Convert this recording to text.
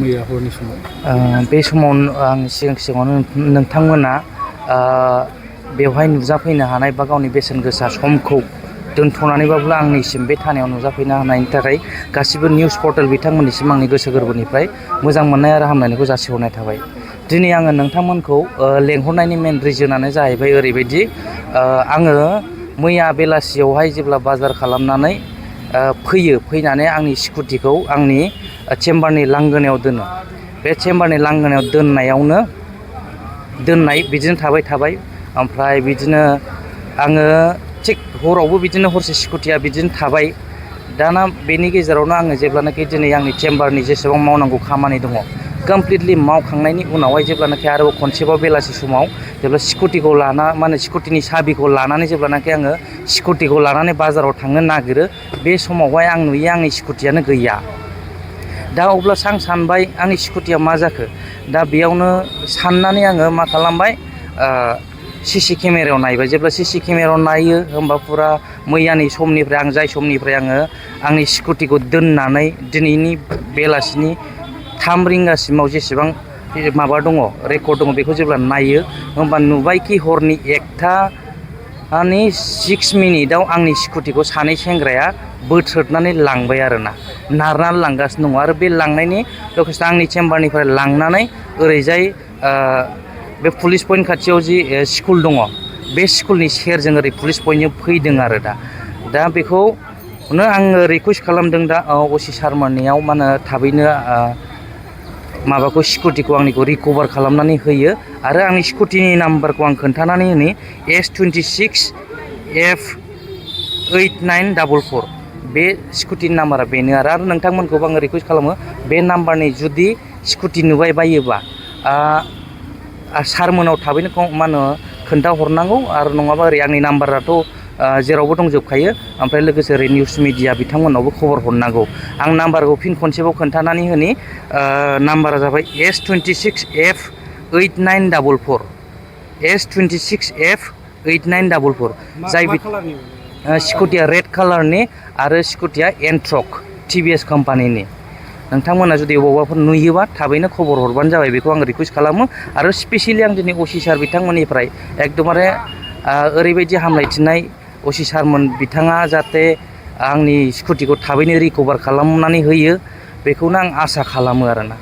मैया हरनि समाव बे समाव आं सिगाङावनो नोंथांमोना बेवहाय नुजाफैनो हानाय बा गावनि बेसेन गोसा समखौ दोनथ'नानैबाबो आंनिसिम बे थानायाव नुजाफैनो हानायनि थाखाय गासिबो निउस पर्टेल बिथांमोननिसिम आंनि गोसो गोरबोनिफ्राय मोजां मोननाय आरो हामलायनायखौ जासिहरनाय थाबाय। दिनै आङो नोंथांमोनखौ लेंहरनायनि मेन रिजोनानो जाहैबाय ओरैबायदि आङो मैया बेलासियावहाय जेब्ला बाजार खालामनानै फैनानै आंनि स्कुटिखौ आंनि चेम्बारनि लांगोनायाव दोनो। बे चेम्बारनि लांगोनायाव दोननाय बिदिनो थाबाय ओमफ्राय बिदिनो आङो थिग हरावबो बिदिनो हरसे स्कुटिया बिदिनो थाबाय। दाना बेनि गेजेरावनो आङो जेब्लानाखि दिनै आंनि चेम्बारनि जेसेबां मावनांगौ खामानि दङ कमप्लिटलि मावखांनायनि उनावहाय जेब्लानाखि आरोबाव खनसेबाव बेलासि समाव जेब्ला स्कुटिखौ स्कुटिनि साबिखौ लानानै जेब्लानाखि आङो स्कुटिखौ लानानै बाजाराव थांनो नागिरो बे समावहाय आं नुयो आंनि स्कुटियानो गैया। दा अब्लासो आं सानबाय आंनि स्कुटिया मा जाखो। दा बेयावनो साननानै आङो मा खालामबाय सिसि केमेरायाव नायबाय। जेब्ला सिसि केमेरायाव नायो होमबा फुरा मैयानि समनिफ्राय आं जाय समनिफ्राय आङो आंनि स्कुटिखौ दोननानै दिनैनि बेलासिनि 3 रिंगासिमाव जेसेबां माबा दङ रेकर्ड दङ बेखौ जेब्ला नायो होमबा नुबायखि हरनि 1:06 मिनिटाव आंनि स्कुटिखौ सानै सेंग्राया बोथ्रोदनानै लांबाय आरोना, नारनानै लांगासिनो दङ। आरो बे लांनायनि लकेसना आंनि चेम्बारनिफ्राय लांनानै ओरैजाय बे पुलिस पइन्ट खाथियाव जि स्कुल दङ बे स्कुलनि सेरजों ओरै पुलिस पइन्टजों फैदों आरो दा बेखौनो आङो रिकुवेस्ट खालामदों दा असि सारमोननियाव मा होनो थाबैनो माबाखौ स्कुटिखौ आंनिखौ रिकभार खालामनानै होयो। आरो आंनि स्कुटिनि नाम्बारखौ आं खोन्थानानै होनि S26F8944 बे स्कुटिनि नाम्बारा बेनो आरो नोंथांमोनखौबो आङो रिकुवेस्ट खालामो बे नाम्बारनि जुदि स्कुटि नुबाय बायोबा सारमोनाव थाबैनो मा होनो खोन्थाहरनांगौ। आरो नङाबा ओरै आंनि नाम्बाराथ' जेरावबो दंजोबखायो। ओमफ्राय लोगोसे ओरै निउस मिडिया बिथांमोननावबो खबर हरनांगौ। आं नाम्बारखौ फिन खनसेबाव खोन्थानानै होनि नाम्बारा जाबाय S26F8944 S26F8944 जाय स्कुटिया रेड कालारनि आरो स्कुटिया एन्ट्रक TVS कम्पानिनि। नोंथांमोना जुदि बबावबाफोर नुयोबा थाबैनो खबर हरबानो जाबाय बेखौ आं रिकुवेस्ट खालामो। आरो स्पेसियेलि आं दिनै असि सार बिथांमोननिफ्राय एकदमबारे ओरैबायदि हामलायथिनाय असि सारमोन बिथाङा जाहाथे आंनि स्कुटिखौ थाबैनो रिकभार खालामनानै होयो बेखौनो आं आसा खालामो आरोना।